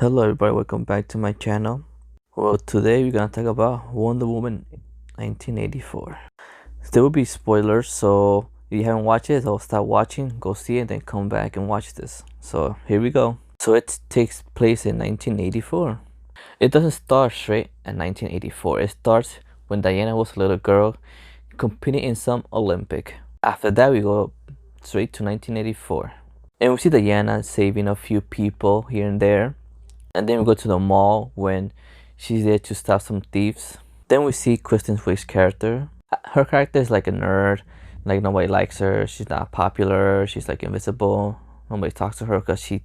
Hello everybody, welcome back to my channel. Well, today we're gonna talk about Wonder Woman 1984. There will be spoilers, so if you haven't watched it, so stop watching, go see it, then come back and watch this. So here we go. So it takes place in 1984. It doesn't start straight at 1984. It starts when Diana was a little girl competing in some Olympic. After that, we go straight to 1984. And we see Diana saving a few people here and there. And then we go to the mall when she's there to stop some thieves. Then we see Kristen Wiig's character. Her character is like a nerd. Like nobody likes her. She's not popular. She's like invisible. Nobody talks to her because she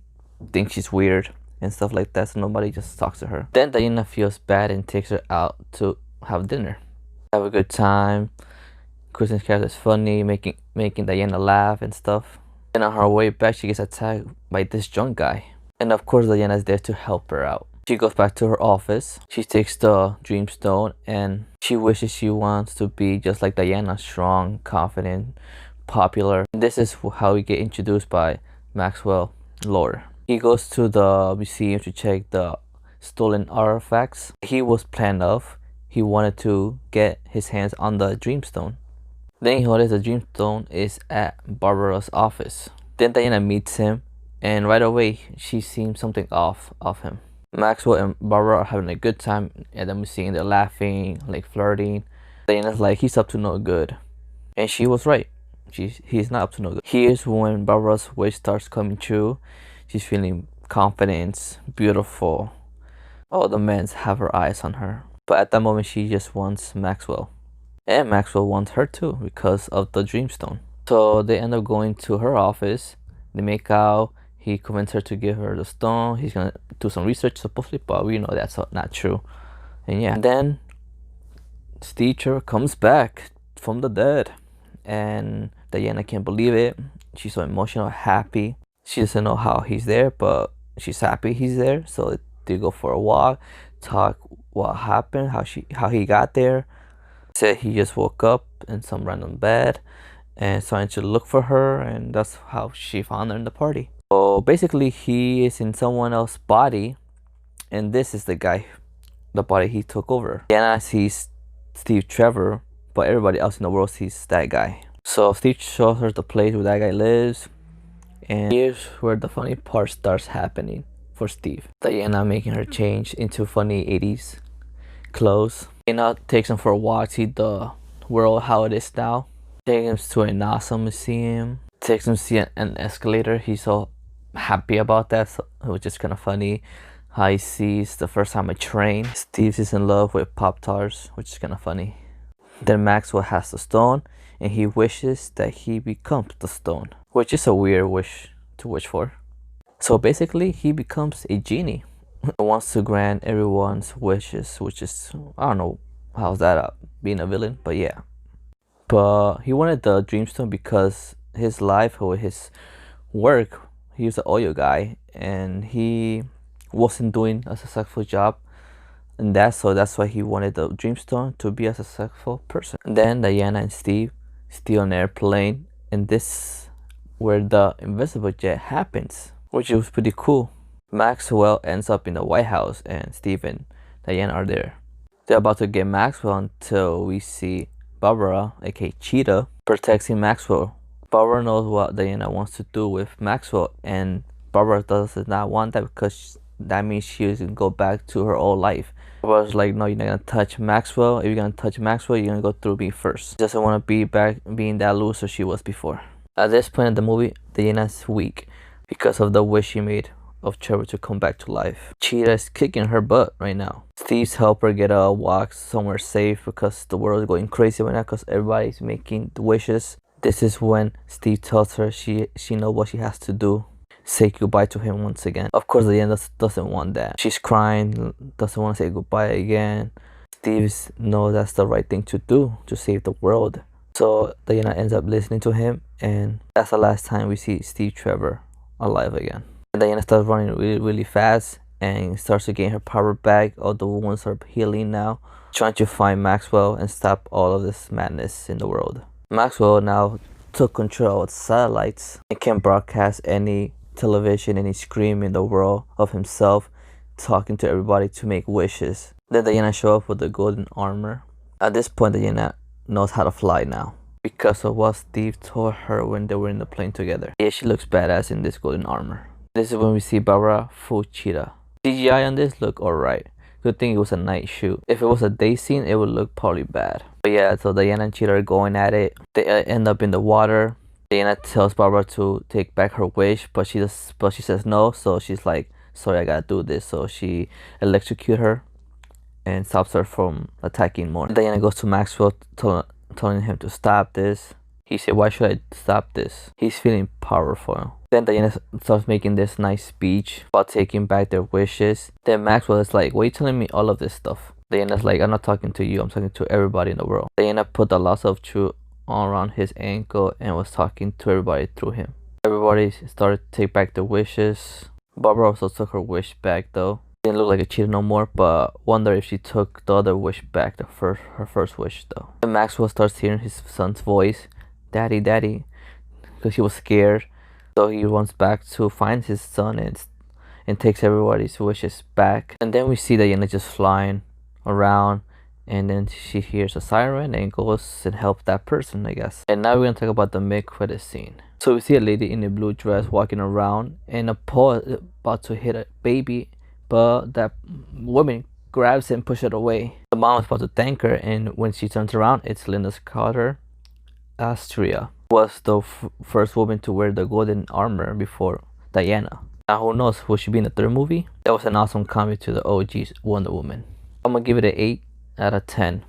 thinks she's weird and stuff like that. So nobody just talks to her. Then Diana feels bad and takes her out to have dinner. Have a good time. Kristen's character is funny, making Diana laugh and stuff. And on her way back, she gets attacked by this drunk guy. And of course, Diana is there to help her out. She goes back to her office. She takes the dream stone and she wishes she wants to be just like Diana, strong, confident, popular. And this is how we get introduced by Maxwell Lord. He goes to the museum to check the stolen artifacts. He was planned of. He wanted to get his hands on the dreamstone. Then he noticed the dreamstone is at Barbara's office. Then Diana meets him. And right away, she sees something off of him. Maxwell and Barbara are having a good time at the museum. They're laughing, like flirting. Diana's like, he's up to no good. And she was right. He's not up to no good. Here's when Barbara's wish starts coming true. She's feeling confidence, beautiful. All the men have her eyes on her. But at that moment, she just wants Maxwell. And Maxwell wants her too because of the dreamstone. So they end up going to her office. They make out. He convinced her to give her the stone. He's gonna do some research supposedly, but we know that's not true. And yeah, and then Steve Trevor comes back from the dead, and Diana can't believe it. She's so emotional, happy. She doesn't know how he's there, but she's happy he's there. So they go for a walk, talk what happened, how he got there. Said he just woke up in some random bed and started to look for her, and that's how she found her in the party. So basically, he is in someone else's body, and this is the guy, the body he took over. Diana sees Steve Trevor, but everybody else in the world sees that guy. So Steve shows her the place where that guy lives, and here's where the funny part starts happening for Steve. Diana making her change into funny 80s clothes. Diana takes him for a walk, see the world how it is now. Takes him to an awesome museum. Takes him to see an escalator. He's so happy about that, so it was just kind of funny how he sees the first time a train. Steve is in love with Pop-Tarts, which is kind of funny. Then Maxwell has the stone and he wishes that he becomes the stone, which is a weird wish to wish for. So basically he becomes a genie. He wants to grant everyone's wishes, which is, I don't know how's that up being a villain, but yeah. But he wanted the dreamstone because his life or his work, he was an oil guy and he wasn't doing a successful job, and so that's why he wanted the dreamstone to be a successful person. And then Diana and Steve steal an airplane, and this where the invisible jet happens, which was pretty cool. Maxwell ends up in the White House and Steve and Diana are there. They're about to get Maxwell until we see Barbara, aka Cheetah, protecting Maxwell. Barbara knows what Diana wants to do with Maxwell, and Barbara does not want that because that means she's gonna go back to her old life. Barbara's like, no, you're not gonna touch Maxwell. If you're gonna touch Maxwell, you're gonna go through me first. She doesn't want to be back being that loser she was before. At this point in the movie, Diana's weak because of the wish she made of Trevor to come back to life. Cheetah is kicking her butt right now. Steve's help her get a walk somewhere safe because the world is going crazy right now because everybody's making the wishes. This is when Steve tells her she knows what she has to do. Say goodbye to him once again. Of course, Diana doesn't want that. She's crying, doesn't want to say goodbye again. Steve knows that's the right thing to do to save the world. So Diana ends up listening to him, and that's the last time we see Steve Trevor alive again. And Diana starts running really, really fast and starts to gain her power back. All the wounds are healing now. Trying to find Maxwell and stop all of this madness in the world. Maxwell now took control of satellites and can broadcast any television, any scream in the world of himself talking to everybody to make wishes. Then Diana show up with the golden armor. At this point, Diana knows how to fly now because of what Steve told her when they were in the plane together. Yeah, she looks badass in this golden armor. This is when we see Barbara Fuchida. CGI on this look alright. Good thing it was a night shoot. If it was a day scene, it would look probably bad. But yeah, so Diana and Cheetah are going at it. They end up in the water. Diana tells Barbara to take back her wish, but she says no. So she's like, sorry, I gotta do this. So she electrocutes her and stops her from attacking more. Diana goes to Maxwell, telling him to stop this. He said, why should I stop this? He's feeling powerful. Then Diana starts making this nice speech about taking back their wishes. Then Maxwell is like, why are you telling me all of this stuff? Diana's like, I'm not talking to you, I'm talking to everybody in the world. Diana put the lasso of truth around his ankle and was talking to everybody through him. Everybody started to take back their wishes. Barbara also took her wish back though. Didn't look like a cheater no more, but wonder if she took the other wish back, her first wish though. Then Maxwell starts hearing his son's voice, Daddy, Daddy, because he was scared. So he runs back to find his son and takes everybody's wishes back. And then we see Diana just flying around, and then she hears a siren and goes and helps that person, I guess. And now we're gonna talk about the mid-credit scene. So we see a lady in a blue dress walking around, and a paw is about to hit a baby, but that woman grabs it and pushes it away. The mom is about to thank her, and when she turns around, it's Linda Carter. Astria was the first woman to wear the golden armor before Diana. Now who knows, will she be in the third movie? That was an awesome comeback to the OG Wonder Woman. I'm gonna give it an 8 out of 10.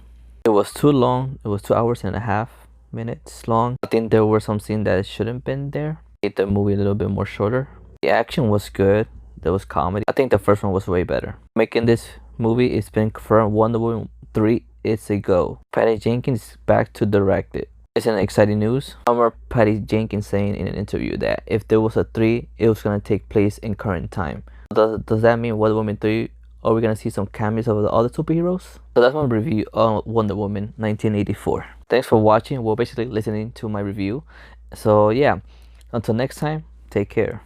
It was too long. It was 2.5 minutes long. I think there were some scenes that shouldn't been there. Made the movie a little bit more shorter. The action was good. There was comedy. I think the first one was way better. Making this movie, it's been confirmed Wonder Woman 3 is a go. Patty Jenkins is back to direct it. It's an exciting news. I remember Patty Jenkins saying in an interview that if there was a 3, it was gonna take place in current time. Does that mean Wonder Woman 3? Are we gonna see some cameos of the other superheroes? So that's my review on Wonder Woman 1984. Thanks for watching. Well, basically listening to my review. So yeah, until next time, take care.